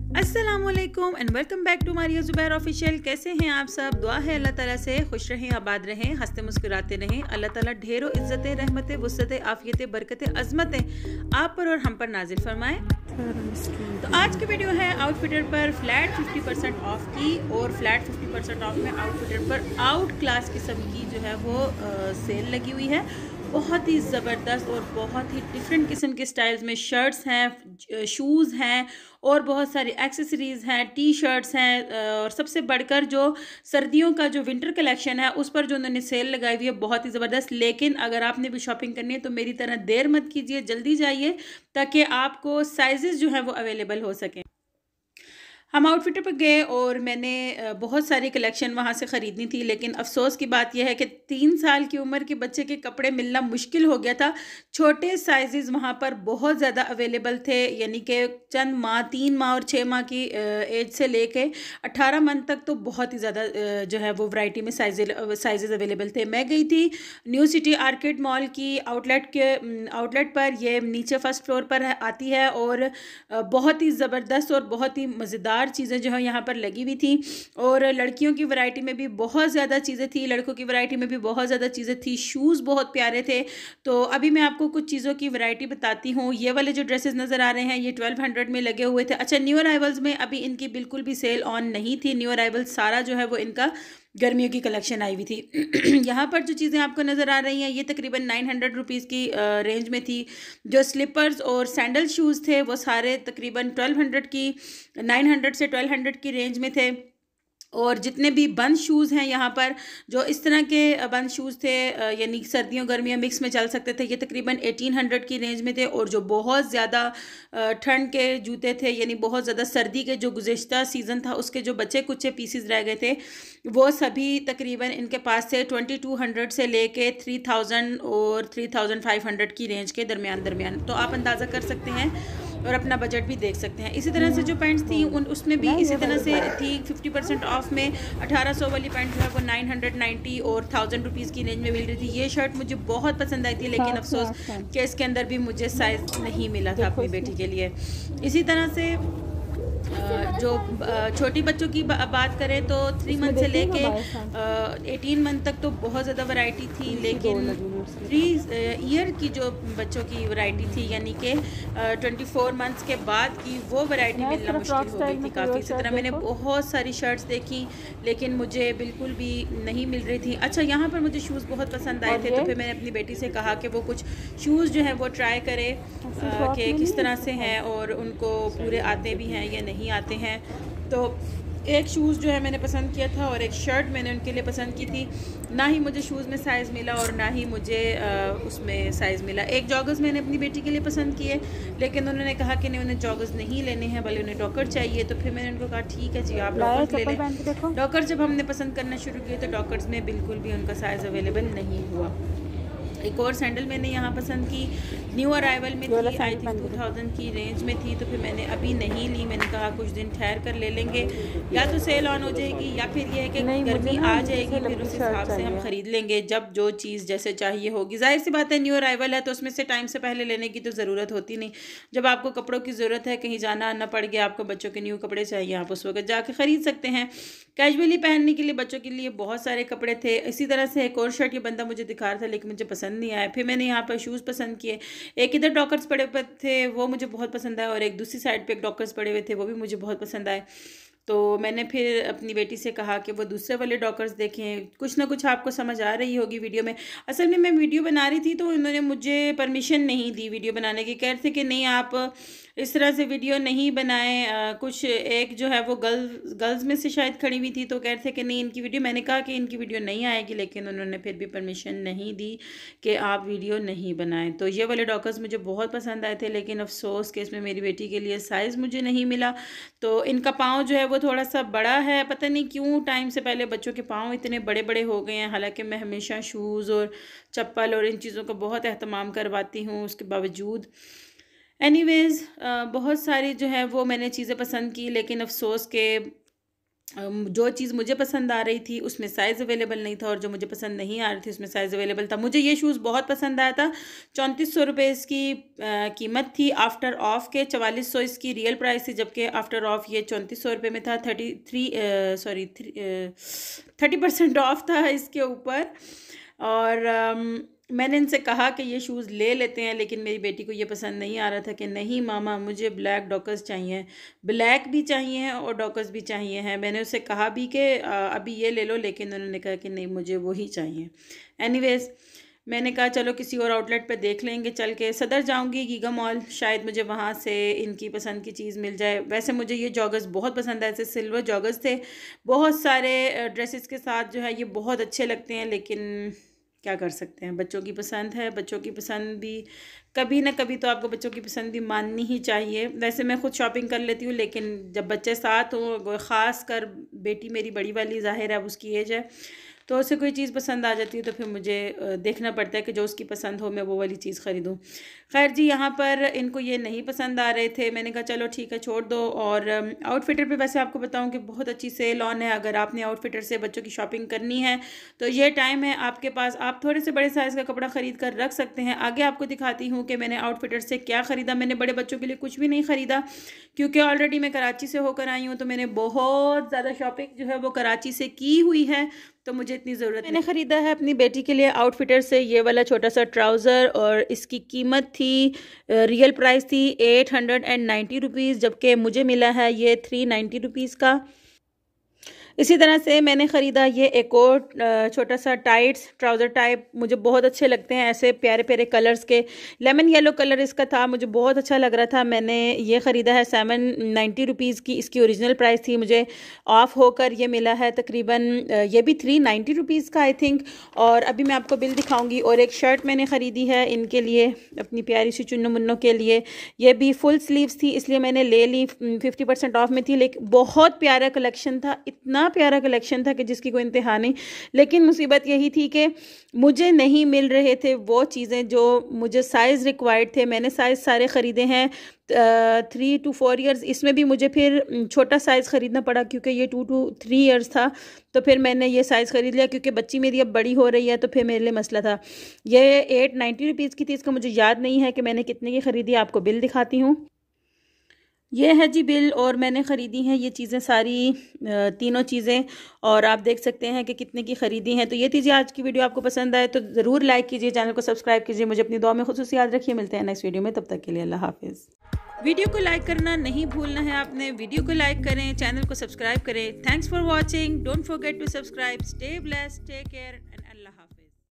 अस्सलामुअलैकुम and welcome back to Maria Zubair official. कैसे हैं आप सब? दुआ है अल्लाह ताला से खुश रहें, आबाद रहें, हंसते मुस्कुराते रहें। अल्लाह ताला ढेरों इज़्ज़तें, रहमतें, वुसअतें, आफियतें, बरकतें, अज़मतें आप पर और हम पर नाजिल फरमाएं। तो आज की वीडियो है आउटफिटर पर फ्लैट 50% ऑफ की, और फ्लैट 50% ऑफ में आउटफिटर पर आउट क्लास किस्म की जो है वो सेल लगी हुई है। बहुत ही ज़बरदस्त और बहुत ही डिफरेंट किस्म के स्टाइल्स में शर्ट्स हैं, शूज़ हैं और बहुत सारी एक्सेसरीज़ हैं, टी शर्ट्स हैं, और सबसे बढ़कर जो सर्दियों का जो विंटर कलेक्शन है उस पर जो उन्होंने सेल लगाई हुई है बहुत ही ज़बरदस्त। लेकिन अगर आपने भी शॉपिंग करनी है तो मेरी तरह देर मत कीजिए, जल्दी जाइए ताकि आपको साइजेस जो हैं वो अवेलेबल हो सकें। हम आउटफिटर पर गए और मैंने बहुत सारी कलेक्शन वहाँ से ख़रीदनी थी, लेकिन अफ़सोस की बात यह है कि 3 साल की उम्र के बच्चे के कपड़े मिलना मुश्किल हो गया था। छोटे साइज़ेस वहाँ पर बहुत ज़्यादा अवेलेबल थे, यानी कि चंद माह, 3 माह और 6 माह की एज से लेके 18 मंथ तक तो बहुत ही ज़्यादा जो है वो वैरायटी में साइज़ेस अवेलेबल थे। मैं गई थी न्यू सिटी आर्केड मॉल की आउटलेट पर, ये नीचे फर्स्ट फ्लोर पर आती है, और बहुत ही ज़बरदस्त और बहुत ही मज़ेदार चीज़ें जो है यहाँ पर लगी हुई थी। और लड़कियों की वैरायटी में भी बहुत ज़्यादा चीज़ें थी, लड़कों की वैरायटी में भी बहुत ज़्यादा चीज़ें थी। शूज़ बहुत प्यारे थे। तो अभी मैं आपको कुछ चीज़ों की वैरायटी बताती हूँ। ये वाले जो ड्रेसेस नज़र आ रहे हैं ये 1200 में लगे हुए थे। अच्छा, न्यू अराइवल्स में अभी इनकी बिल्कुल भी सेल ऑन नहीं थी। न्यू अराइवल्स सारा जो है वो इनका गर्मियों की कलेक्शन आई हुई थी। यहाँ पर जो चीज़ें आपको नज़र आ रही हैं ये तकरीबन 900 रुपीज़ की रेंज में थी। जो स्लीपर्स और सैंडल शूज़ थे वो सारे तकरीबन 1200 की, 900 से 1200 की रेंज में थे। और जितने भी बंद शूज़ हैं यहाँ पर, जो इस तरह के बंद शूज़ थे, यानी सर्दियों गर्मियाँ मिक्स में चल सकते थे, ये तकरीबन 1800 की रेंज में थे। और जो बहुत ज़्यादा ठंड के जूते थे, यानी बहुत ज़्यादा सर्दी के जो गुज़िश्ता सीज़न था उसके जो बचे कुचे पीसेस रह गए थे वो सभी तकरीबन इनके पास से 2200 से लेके 3000 और 3500 की रेंज के दरमियान। तो आप अंदाज़ा कर सकते हैं और अपना बजट भी देख सकते हैं। इसी तरह से जो पैंट्स थी उसमें भी इसी तरह से थी। 50% ऑफ में 1800 वाली पैंट जो है वो 990 और 1000 रुपीज़ की रेंज में मिल रही थी। ये शर्ट मुझे बहुत पसंद आई थी, लेकिन अफसोस कि इसके अंदर भी मुझे साइज़ नहीं मिला था अपनी बेटी के लिए। इसी तरह से जो छोटी बच्चों की बात करें तो 3 मंथ से लेके 18 मंथ तक तो बहुत ज़्यादा वैरायटी थी, लेकिन 3 ईयर की जो बच्चों की वैरायटी थी, यानी कि 24 मंथ्स के बाद की, वो वैरायटी मिलना मुश्किल हो गई थी काफ़ी। इसी तरह मैंने बहुत सारी शर्ट्स देखी लेकिन मुझे बिल्कुल भी नहीं मिल रही थी। अच्छा, यहाँ पर मुझे शूज़ बहुत पसंद आए थे, तो फिर मैंने अपनी बेटी से कहा कि वो कुछ शूज़ जो है वो ट्राई करे कि किस तरह से हैं और उनको पूरे आते भी हैं या नहीं आते हैं। तो एक शूज़ जो है मैंने पसंद किया था और एक शर्ट मैंने उनके लिए पसंद की थी। ना ही मुझे शूज़ में साइज़ मिला और ना ही मुझे उसमें साइज़ मिला। एक जॉगर्स मैंने अपनी बेटी के लिए पसंद किए, लेकिन उन्होंने कहा कि नहीं, उन्हें जॉगर्स नहीं लेने हैं बल्कि उन्हें डॉकर चाहिए। तो फिर मैंने उनको कहा ठीक है जी, आप डॉकर्स ले लें। डॉकर जब हमने पसंद करना शुरू किए तो डॉकर्स में बिल्कुल भी उनका साइज़ अवेलेबल नहीं हुआ। एक और सैंडल मैंने यहाँ पसंद की, न्यू अराइवल में थी, आई थिंक 2000 की रेंज में थी। तो फिर मैंने अभी नहीं ली, मैंने कहा कुछ दिन ठहर कर ले लेंगे, या तो सेल ऑन हो जाएगी या फिर ये है कि गर्मी आ जाएगी, फिर उस हिसाब से हम ख़रीद लेंगे जब जो चीज़ जैसे चाहिए होगी। जाहिर सी बात है न्यू अराइवल है तो उसमें से टाइम से पहले लेने की तो ज़रूरत होती नहीं। जब आपको कपड़ों की ज़रूरत है, कहीं जाना आना पड़ गया, आपको बच्चों के न्यू कपड़े चाहिए, आप उस वक्त जाके ख़रीद सकते हैं। कैजुअली पहनने के लिए बच्चों के लिए बहुत सारे कपड़े थे। इसी तरह से एक और शर्ट ये बंदा मुझे दिखा रहा था लेकिन मुझे पसंद नहीं आया। फिर मैंने यहाँ पर शूज़ पसंद किए। एक इधर डॉकर्स पड़े हुए थे वो मुझे बहुत पसंद आए, और एक दूसरी साइड पे एक डॉकर्स पड़े हुए थे वो भी मुझे बहुत पसंद आए। तो मैंने फिर अपनी बेटी से कहा कि वो दूसरे वाले डॉकर्स देखें, कुछ ना कुछ आपको समझ आ रही होगी वीडियो में। असल में मैं वीडियो बना रही थी तो उन्होंने मुझे परमिशन नहीं दी वीडियो बनाने की। कह रहे थे कि नहीं, आप इस तरह से वीडियो नहीं बनाएं। कुछ एक जो है वो गर्ल्स में से शायद खड़ी हुई थी, तो कह रहे थे कि नहीं इनकी वीडियो, मैंने कहा कि इनकी वीडियो नहीं आएगी, लेकिन उन्होंने फिर भी परमिशन नहीं दी कि आप वीडियो नहीं बनाएं। तो ये वाले डॉकर्स मुझे बहुत पसंद आए थे, लेकिन अफसोस कि इसमें मेरी बेटी के लिए साइज़ मुझे नहीं मिला। तो इनका पाँव जो है वो थोड़ा सा बड़ा है, पता नहीं क्यों टाइम से पहले बच्चों के पाँव इतने बड़े बड़े हो गए हैं। हालांकि मैं हमेशा शूज़ और चप्पल और इन चीज़ों का बहुत अहतमाम करवाती हूँ, उसके बावजूद एनीवेज़ बहुत सारी जो है वो मैंने चीज़ें पसंद की, लेकिन अफसोस के जो चीज़ मुझे पसंद आ रही थी उसमें साइज़ अवेलेबल नहीं था, और जो मुझे पसंद नहीं आ रही थी उसमें साइज़ अवेलेबल था। मुझे ये शूज़ बहुत पसंद आया था। 3400 रुपये इसकी कीमत थी। आफ्टर ऑफ के 4400 इसकी रियल प्राइस थी, जबकि आफ्टर ऑफ ये 3400 रुपये में था। 30% ऑफ था इसके ऊपर। और मैंने इनसे कहा कि ये शूज़ ले लेते हैं, लेकिन मेरी बेटी को ये पसंद नहीं आ रहा था कि नहीं मामा मुझे ब्लैक डॉकर्स चाहिए, ब्लैक भी चाहिए हैं और डॉकर्स भी चाहिए हैं। मैंने उससे कहा भी कि अभी ये ले लो, लेकिन उन्होंने कहा कि नहीं मुझे वही चाहिए। एनीवेज़ मैंने कहा चलो किसी और आउटलेट पे देख लेंगे चल के। सदर जाऊंगी, गीगा मॉल, शायद मुझे वहाँ से इनकी पसंद की चीज़ मिल जाए। वैसे मुझे ये जॉगर्स बहुत पसंद है, ऐसे सिल्वर जॉगर्स थे बहुत सारे ड्रेसेस के साथ, जो है ये बहुत अच्छे लगते हैं, लेकिन क्या कर सकते हैं, बच्चों की पसंद है। बच्चों की पसंद भी कभी ना कभी तो आपको बच्चों की पसंद भी माननी ही चाहिए। वैसे मैं खुद शॉपिंग कर लेती हूँ, लेकिन जब बच्चे साथ हों, ख़ास कर बेटी मेरी बड़ी वाली, ज़ाहिर है उसकी एज है, तो उसे कोई चीज़ पसंद आ जाती है तो फिर मुझे देखना पड़ता है कि जो उसकी पसंद हो मैं वो वाली चीज़ ख़रीदूँ। खैर जी, यहाँ पर इनको ये नहीं पसंद आ रहे थे। मैंने कहा चलो ठीक है छोड़ दो। और आउटफिटर पे वैसे आपको बताऊँ कि बहुत अच्छी सेल ऑन है। अगर आपने आउटफिटर से बच्चों की शॉपिंग करनी है तो ये टाइम है आपके पास, आप थोड़े से बड़े साइज़ का कपड़ा ख़रीद कर रख सकते हैं। आगे आपको दिखाती हूँ कि मैंने आउटफिटर से क्या ख़रीदा। मैंने बड़े बच्चों के लिए कुछ भी नहीं ख़रीदा, क्योंकि ऑलरेडी मैं कराची से होकर आई हूँ, तो मैंने बहुत ज़्यादा शॉपिंग जो है वो कराची से की हुई है, तो मुझे इतनी ज़रूरत। मैंने ख़रीदा है अपनी बेटी के लिए आउटफिटर से ये वाला छोटा सा ट्राउज़र, और इसकी कीमत थी, रियल प्राइस थी 890 रुपीज़, जबकि मुझे मिला है ये 390 रुपीज़ का। इसी तरह से मैंने ख़रीदा ये एक और छोटा सा टाइट्स ट्राउज़र टाइप, मुझे बहुत अच्छे लगते हैं ऐसे प्यारे प्यारे कलर्स के। लेमन येलो कलर इसका था, मुझे बहुत अच्छा लग रहा था। मैंने ये ख़रीदा है 790 रुपीज़ की, इसकी ओरिजिनल प्राइस थी, मुझे ऑफ होकर ये मिला है तकरीबन ये भी 390 रुपीज़ का आई थिंक। और अभी मैं आपको बिल दिखाऊंगी। और एक शर्ट मैंने ख़रीदी है इनके लिए, अपनी प्यारी सी चुन्नू मुन्नों के लिए। ये भी फुल स्लीव्स थी, इसलिए मैंने ले ली, 50% ऑफ में थी। लेकिन बहुत प्यारा कलेक्शन था, इतना प्यारा कलेक्शन था कि जिसकी कोई इंतहा नहीं। लेकिन मुसीबत यही थी कि मुझे नहीं मिल रहे थे वो चीज़ें जो मुझे साइज़ रिक्वायर्ड थे। मैंने साइज़ सारे ख़रीदे हैं 3 to 4 ईयर्स, इसमें भी मुझे फिर छोटा साइज़ ख़रीदना पड़ा क्योंकि ये 2 to 3 ईयर्स था। तो फिर मैंने ये साइज़ ख़रीद लिया क्योंकि बच्ची मेरी अब बड़ी हो रही है, तो फिर मेरे लिए मसला था। ये 890 रुपीज़ की थी, इसका मुझे याद नहीं है कि मैंने कितने की ख़रीदी, आपको बिल दिखाती हूँ। ये है जी बिल, और मैंने ख़रीदी हैं ये चीज़ें सारी, तीनों चीज़ें, और आप देख सकते हैं कि कितने की ख़रीदी हैं। तो ये थी जी आज की वीडियो। आपको पसंद आए तो ज़रूर लाइक कीजिए, चैनल को सब्सक्राइब कीजिए, मुझे अपनी दुआ में खुसूस याद रखिए। मिलते हैं नेक्स्ट वीडियो में, तब तक के लिए अल्लाह हाफिज़। वीडियो को लाइक करना नहीं भूलना है आपने। वीडियो को लाइक करें, चैनल को सब्सक्राइब करें। Thanks for watching, don't forget to subscribe. Stay blessed, take care.